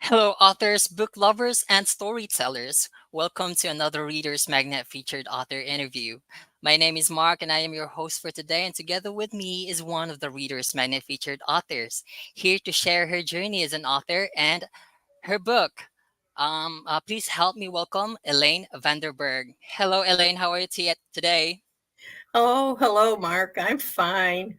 Hello, authors, book lovers, and storytellers. Welcome to another Reader's Magnet featured author interview. My name is Mark, and I am your host for today. And together with me is one of the Reader's Magnet featured authors, here to share her journey as an author and her book. Please help me welcome Elaine Vanderberg. Hello, Elaine. How are you today? Oh, hello, Mark. I'm fine.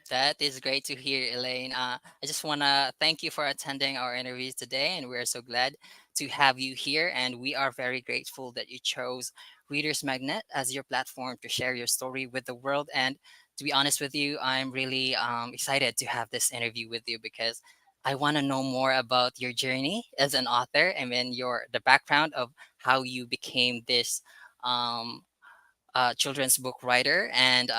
That is great to hear, Elaine. I just want to thank you for attending our interviews today, and we're so glad to have you here. And we are very grateful that you chose Reader's Magnet as your platform to share your story with the world. And to be honest with you, I'm really excited to have this interview with you because I want to know more about your journey as an author and then the background of how you became this um, children's book writer and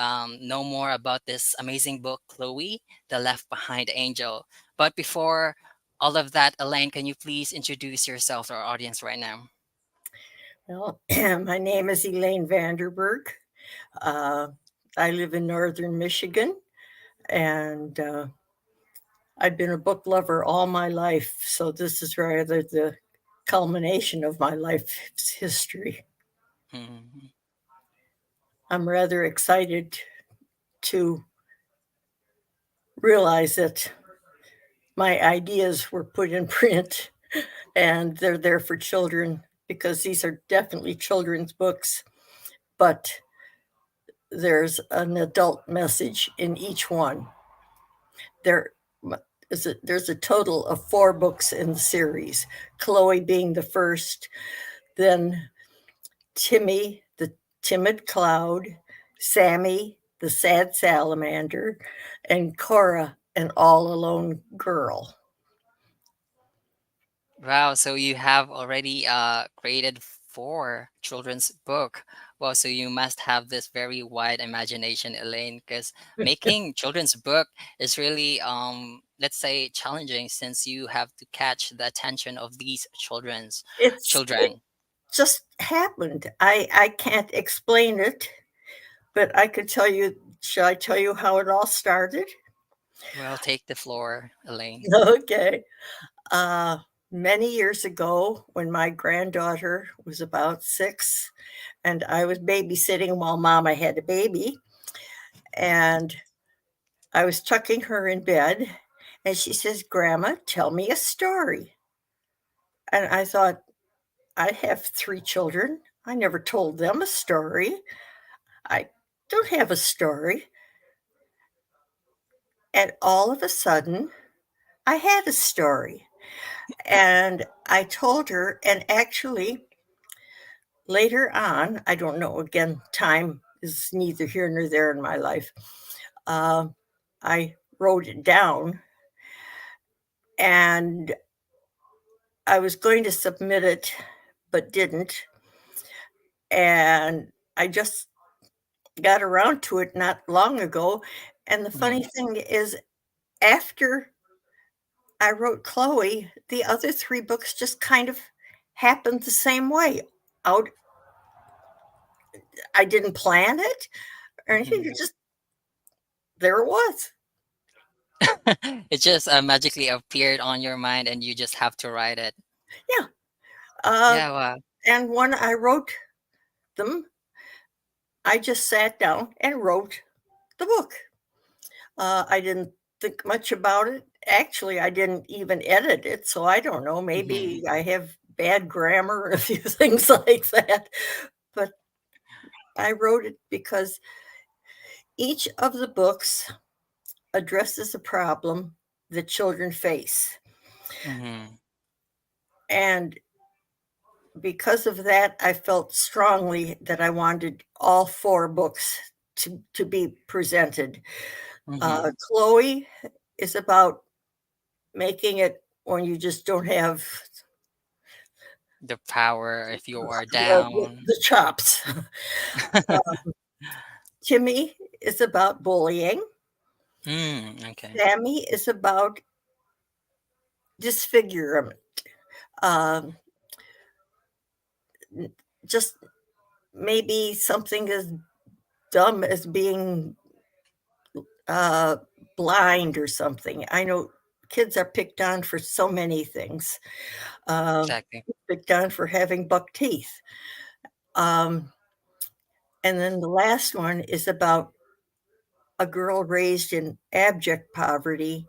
know more about this amazing book, Chloe, The Left Behind Angel. But before all of that, Elaine, can you please introduce yourself to our audience right now? Well, my name is Elaine Vanderberg. Uh, I live in northern Michigan, and I've been a book lover all my life. So this is rather the culmination of my life's history. Mhm. I'm rather excited to realize that my ideas were put in print and they're there for children because these are definitely children's books, but there's an adult message in each one. There there's a total of 4 books in the series. Chloe being the first, then Timmy, the timid cloud, Sammy, the sad salamander, and Cora, an all alone girl. Wow, so you have already created 4 children's book. Well, so you must have this very wide imagination, Elaine, because making children's book is really, let's say, challenging since you have to catch the attention of these children's It children. just happened. I can't explain it, but I could tell you. Shall I tell you how it all started? Well, take the floor, Elaine. Okay. Uh, Many years ago, when my granddaughter was about 6, and I was babysitting while Mama had a baby, and I was tucking her in bed, and she says, "Grandma, tell me a story." And I thought, I have 3 children. I never told them a story. I don't have a story. And all of a sudden, I had a story. And I told her, and actually, later on, I don't know, again, time is neither here nor there in my life. Uh, I wrote it down and I was going to submit it, but didn't. And I just got around to it not long ago. And the funny Mhm. thing is, after I wrote Chloe, the other 3 books just kind of happened the same way. Out, I didn't plan it or anything. Mhm. It just there it was. It just magically appeared on your mind and you just have to write it. Yeah. Uh, Yeah, wow. and when I wrote them, I just sat down and wrote the book. I didn't think much about it. Actually, I didn't even edit it, so I don't know. Mhm. Maybe I have bad grammar and a few things like that. But I wrote it because each of the books addresses a problem that children face. Mhm. And because of that, I felt strongly that I wanted all 4 books to be presented. Mhm. Chloe is about making it when you just don't have The power if you are the, down. the chops. Timmy is about bullying. Okay. Sammy is about disfigurement. Um, just maybe something as dumb as being uh, blind or something. I know kids are picked on for so many things. Um, Exactly. Picked on for having buck teeth. Um, and then the last one is about a girl raised in abject poverty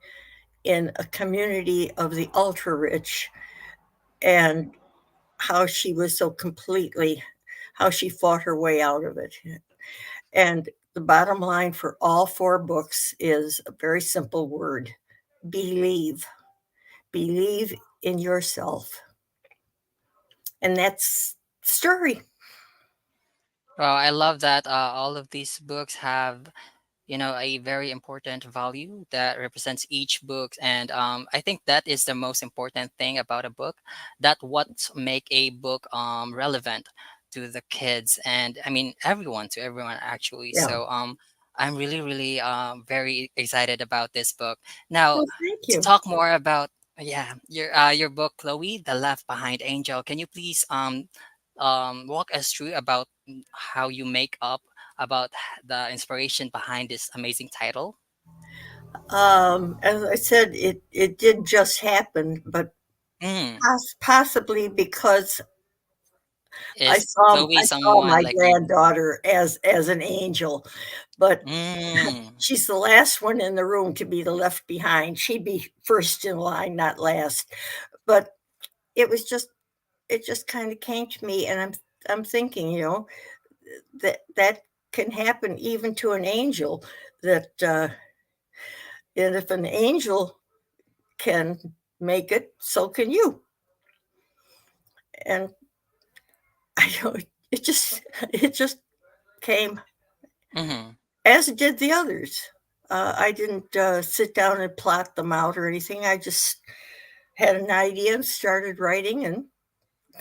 in a community of the ultra rich, and how she was so completely, how she fought her way out of it. And the bottom line for all four books is a very simple word: believe. Believe in yourself. And that's the story. Well, I love that all of these books have, you know, a very important value that represents each book, and I think that is the most important thing about a book, that what make a book relevant to the kids, and I mean everyone, to everyone actually. Yeah. So I'm really very excited about this book. Now, Well, thank to you. talk more about, yeah, your book, Chloe, The Left Behind Angel, can you please walk us through about how you make up about the inspiration behind this amazing title? As I said, it did just happen, but Mm. possibly because Is I Chloe saw someone my like you? granddaughter as an angel, but Mm. she's the last one in the room to be the left behind. She'd be first in line, not last. But it was just it just kind of came to me, and I'm thinking, that can happen even to an angel. That and if an angel can make it, so can you. And I don't. It just it just came, Mm-hmm. as did the others. I didn't sit down and plot them out or anything. I just had an idea and started writing, and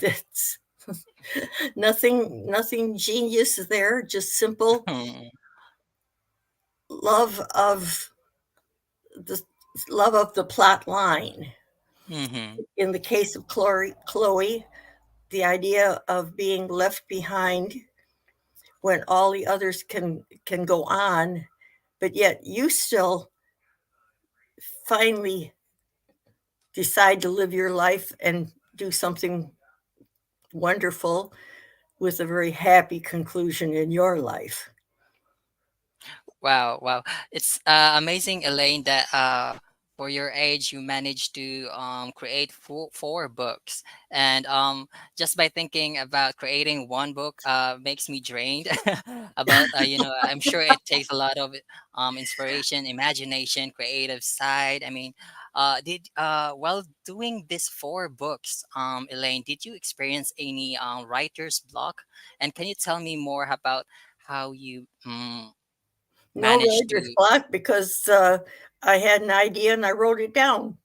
that's nothing genius there. Just simple love of the love of the plot line. Mm-hmm. In the case of Chloe, the idea of being left behind when all the others can go on, but yet you still finally decide to live your life and do something wonderful with a very happy conclusion in your life. Wow, wow. It's amazing, Elaine, that for your age you managed to create four books. And just by thinking about creating one book makes me drained about you know, I'm sure it takes a lot of inspiration, imagination, creative side. I mean, did while doing these four books, Elaine, did you experience any writer's block? And can you tell me more about how you No managed writer's to. block because I had an idea and I wrote it down.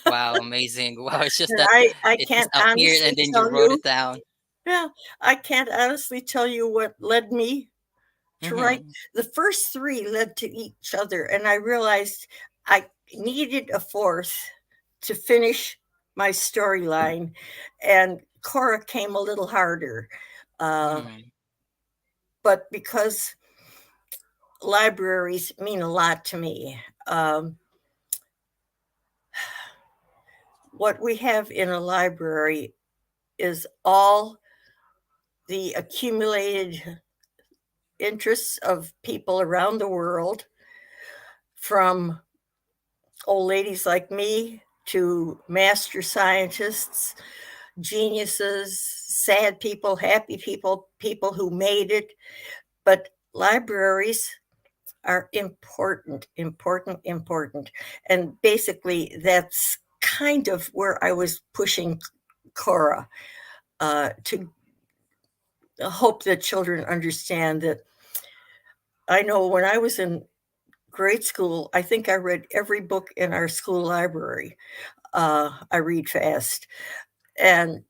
Wow, amazing. Wow, it's just And that I it just can't appeared honestly and then you tell wrote you, it down. yeah, I can't honestly tell you what led me to write. Mhm. The first three led to each other, and I realized I needed a fourth to finish my storyline, and Cora came a little harder. Uh, Mhm. but because libraries mean a lot to me, um, what we have in a library is all the accumulated interests of people around the world, from old ladies like me to master scientists, geniuses, sad people, happy people, people who made it. But libraries are important, important, important. And basically, that's kind of where I was pushing Cora, to hope that children understand that. I know when I was in grade school, I think I read every book in our school library. I read fast. And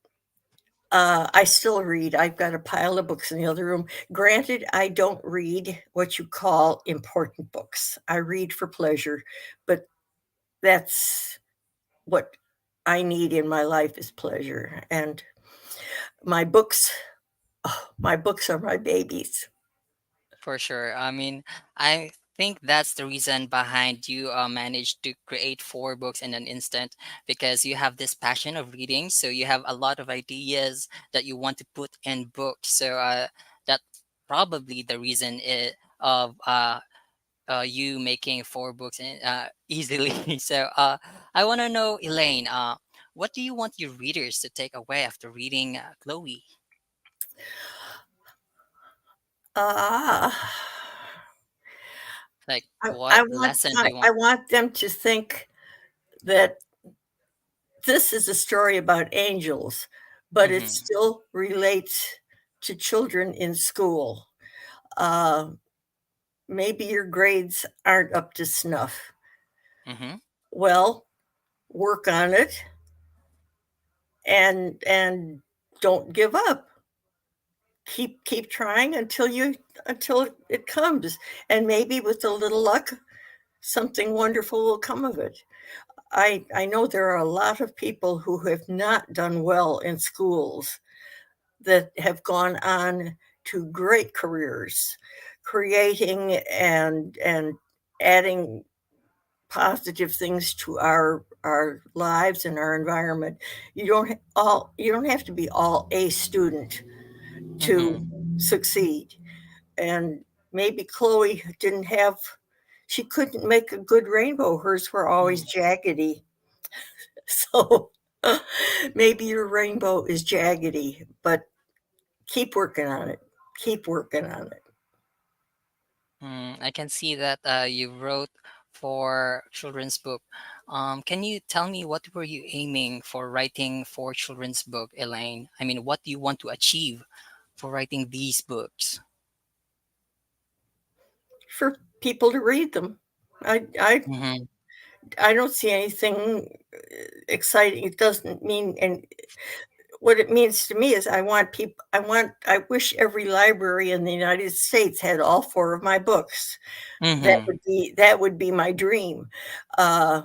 I still read. I've got a pile of books in the other room. Granted, I don't read what you call important books. I read for pleasure, but that's what I need in my life is pleasure. And my books, oh, my books are my babies. For sure. I mean, I think that's the reason behind you managed to create four books in an instant, because you have this passion of reading. So you have a lot of ideas that you want to put in books. So that's probably the reason of you making four books easily. So I want to know, Elaine, what do you want your readers to take away after reading Chloe? Ah, Like, I, what I want lesson do I, you I want? want them to think that this is a story about angels, but it Mm-hmm. still relates to children in school. Uh, Maybe your grades aren't up to snuff. Mm-hmm. Well, work on it and don't give up. Keep trying until it comes, and maybe with a little luck, something wonderful will come of it. I know there are a lot of people who have not done well in schools that have gone on to great careers, creating and adding positive things to our lives and our environment. You don't have to be all A student to Mm-hmm. succeed. And maybe Chloe didn't have she couldn't make a good rainbow. Hers were always jaggedy. So maybe your rainbow is jaggedy, but keep working on it. Keep working on it. I can see that you wrote for children's book. Can you tell me what were you aiming for writing for children's book, Elaine? I mean, what do you want to achieve for writing these books? For people to read them. I I Mm-hmm. I don't see anything exciting. It doesn't mean, and what it means to me is I wish every library in the United States had all four of my books. Mm-hmm. That would be my dream. Uh,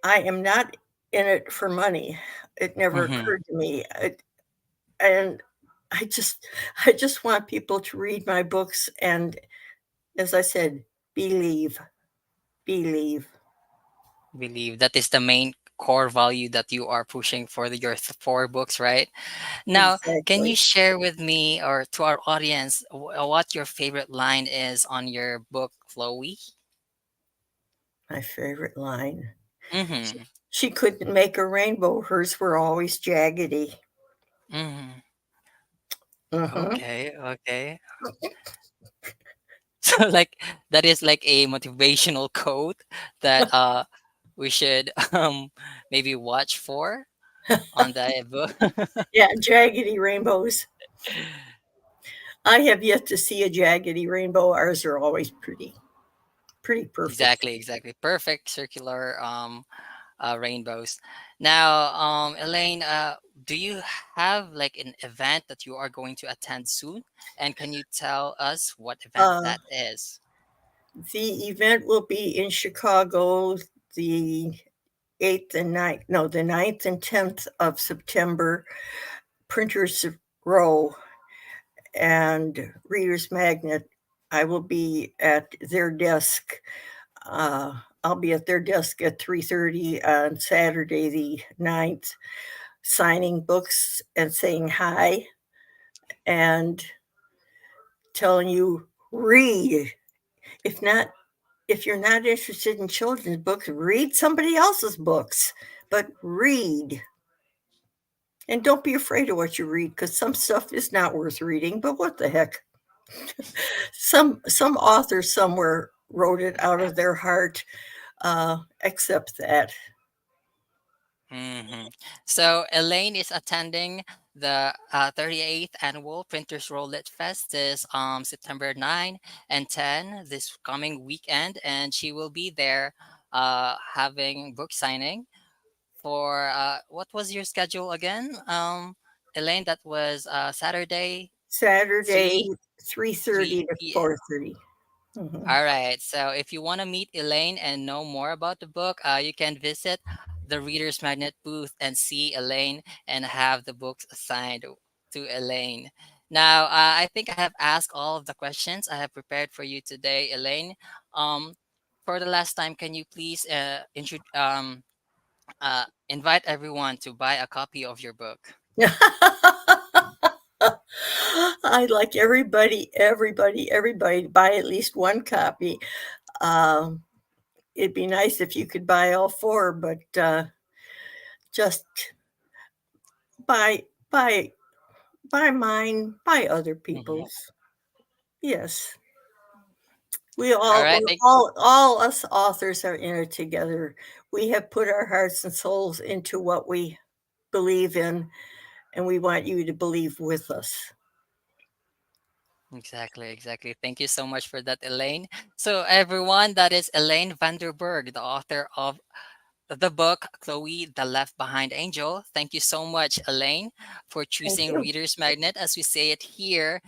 I am not in it for money. It never Mm-hmm. occurred to me. And I just I just want people to read my books and, as I said, believe, believe. Believe that is the main core value that you are pushing for your four books, right? Now, can you Exactly. share with me or to our audience what your favorite line is on your book, Chloe? My favorite line. Mm-hmm. She couldn't make a rainbow. Hers were always jaggedy. Mm-hmm. Hmm. Okay, okay. So like that is like a motivational quote that we should maybe watch for on the book. Yeah, jaggedy rainbows. I have yet to see a jaggedy rainbow. Ours are always pretty perfect. Exactly, exactly. Perfect circular rainbows. Now, Elaine, do you have like an event that you are going to attend soon? And can you tell us what event Uh, that is? the event will be in Chicago the 8th and ninth, no, the 9th and 10th of September, Printers Row and Reader's Magnet. I will be at their desk. Uh, I'll be at their desk at 3:30 on Saturday the 9th, signing books and saying hi and telling you read. If not, if you're not interested in children's books, read somebody else's books, but read. And don't be afraid of what you read because some stuff is not worth reading, but what the heck? Some author somewhere wrote it out of their heart. Accept that. hmm So Elaine is attending the 38th annual Printers Roll Lit Fest this September 9 and 10 this coming weekend, and she will be there having book signing for what was your schedule again? Elaine, that was Saturday Saturday, 3 3 3:30 to p.m. 4:30. Mm-hmm. All right. So if you want to meet Elaine and know more about the book, you can visit the Reader's Magnet booth and see Elaine and have the books assigned to Elaine. Now, I think I have asked all of the questions I have prepared for you today, Elaine. Um, for the last time, can you please invite everyone to buy a copy of your book? I'd like everybody to buy at least one copy. Um, it'd be nice if you could buy all four, but just buy buy buy mine, buy other Hmm. people's. Yes, we All all right. we're all us authors are in it together. We have put our hearts and souls into what we believe in, and we want you to believe with us. Exactly, exactly. Thank you so much for that, Elaine. So, everyone, that is Elaine Vanderberg, the author of the book Chloe, the Left Behind Angel. Thank you so much, Elaine, for Thank choosing you. Reader's Magnet. As we say it here,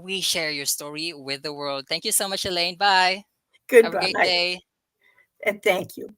we share your story with the world. Thank you so much, Elaine. Bye. Have a Goodbye, great day. and thank you.